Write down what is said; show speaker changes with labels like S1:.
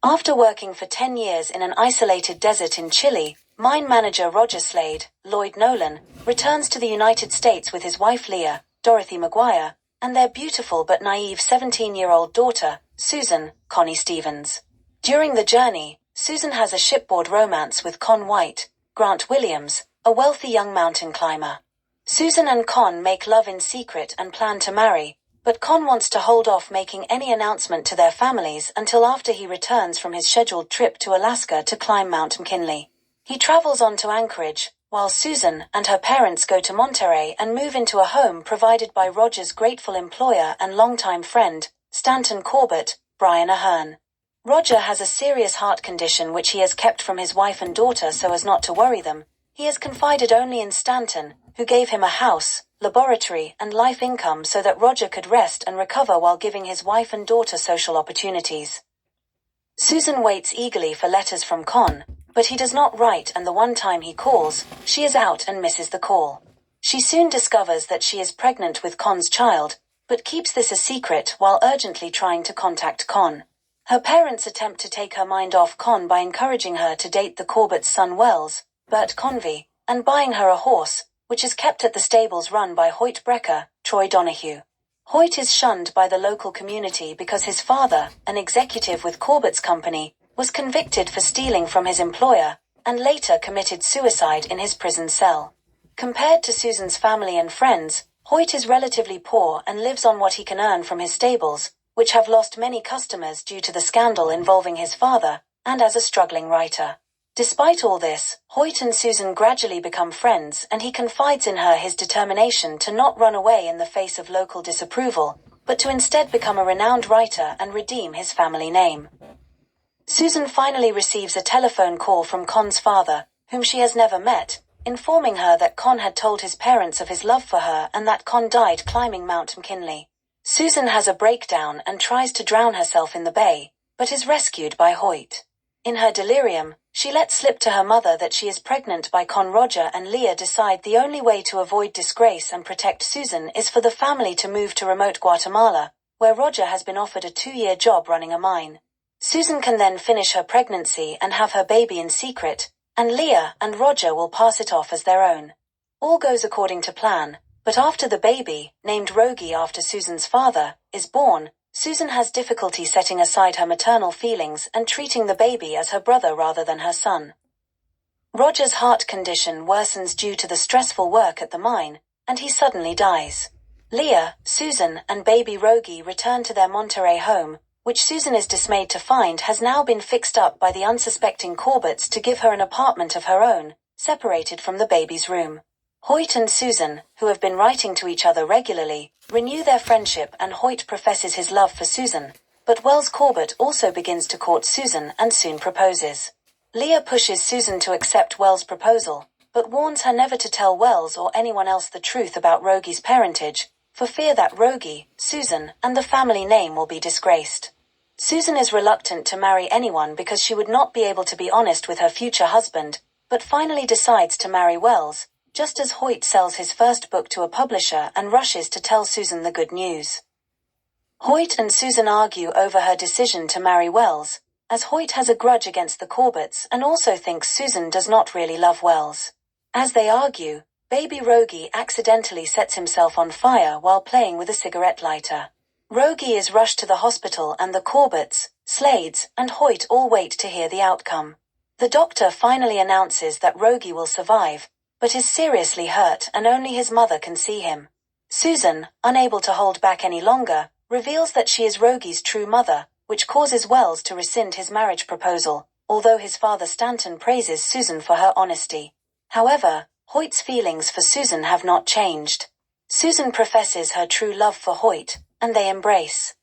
S1: After working for 10 years in an isolated desert in Chile, mine manager Roger Slade, Lloyd Nolan, returns to the United States with his wife Leah, Dorothy Maguire, and their beautiful but naive 17-year-old daughter, Susan, Connie Stevens. During the journey, Susan has a shipboard romance with Con White, Grant Williams, a wealthy young mountain climber. Susan and Con make love in secret and plan to marry, but Con wants to hold off making any announcement to their families until after he returns from his scheduled trip to Alaska to climb Mount McKinley. He travels on to Anchorage, while Susan and her parents go to Monterey and move into a home provided by Roger's grateful employer and longtime friend, Stanton Corbett, Brian Ahern. Roger has a serious heart condition which he has kept from his wife and daughter so as not to worry them. He has confided only in Stanton, who gave him a house, laboratory, and life income so that Roger could rest and recover while giving his wife and daughter social opportunities. Susan waits eagerly for letters from Con, but he does not write, and the one time he calls, she is out and misses the call. She soon discovers that she is pregnant with Con's child, but keeps this a secret while urgently trying to contact Con. Her parents attempt to take her mind off Con by encouraging her to date the Corbett's son Wells, Bert Convey, and buying her a horse, which is kept at the stables run by Hoyt Brecker, Troy Donahue. Hoyt is shunned by the local community because his father, an executive with Corbett's company, was convicted for stealing from his employer, and later committed suicide in his prison cell. Compared to Susan's family and friends, Hoyt is relatively poor and lives on what he can earn from his stables, which have lost many customers due to the scandal involving his father, and as a struggling writer. Despite all this, Hoyt and Susan gradually become friends, and he confides in her his determination to not run away in the face of local disapproval, but to instead become a renowned writer and redeem his family name. Susan finally receives a telephone call from Con's father, whom she has never met, informing her that Con had told his parents of his love for her and that Con died climbing Mount McKinley. Susan has a breakdown and tries to drown herself in the bay, but is rescued by Hoyt. In her delirium, she lets slip to her mother that she is pregnant by Con. Roger and Leah decide the only way to avoid disgrace and protect Susan is for the family to move to remote Guatemala, where Roger has been offered a 2-year job running a mine. Susan can then finish her pregnancy and have her baby in secret, and Leah and Roger will pass it off as their own. All goes according to plan, but after the baby, named Rogie after Susan's father, is born, Susan has difficulty setting aside her maternal feelings and treating the baby as her brother rather than her son. Roger's heart condition worsens due to the stressful work at the mine, and he suddenly dies. Leah, Susan, and baby Rogie return to their Monterey home, which Susan is dismayed to find has now been fixed up by the unsuspecting Corbetts to give her an apartment of her own, separated from the baby's room. Hoyt and Susan, who have been writing to each other regularly, renew their friendship, and Hoyt professes his love for Susan, but Wells Corbett also begins to court Susan and soon proposes. Leah pushes Susan to accept Wells' proposal, but warns her never to tell Wells or anyone else the truth about Rogie's parentage, for fear that Rogie, Susan, and the family name will be disgraced. Susan is reluctant to marry anyone because she would not be able to be honest with her future husband, but finally decides to marry Wells, just as Hoyt sells his first book to a publisher and rushes to tell Susan the good news. Hoyt and Susan argue over her decision to marry Wells, as Hoyt has a grudge against the Corbetts and also thinks Susan does not really love Wells. As they argue, baby Rogie accidentally sets himself on fire while playing with a cigarette lighter. Rogie is rushed to the hospital and the Corbetts, Slades, and Hoyt all wait to hear the outcome. The doctor finally announces that Rogie will survive, but is seriously hurt and only his mother can see him. Susan, unable to hold back any longer, reveals that she is Rogie's true mother, which causes Wells to rescind his marriage proposal, although his father Stanton praises Susan for her honesty. However, Hoyt's feelings for Susan have not changed. Susan professes her true love for Hoyt, and they embrace.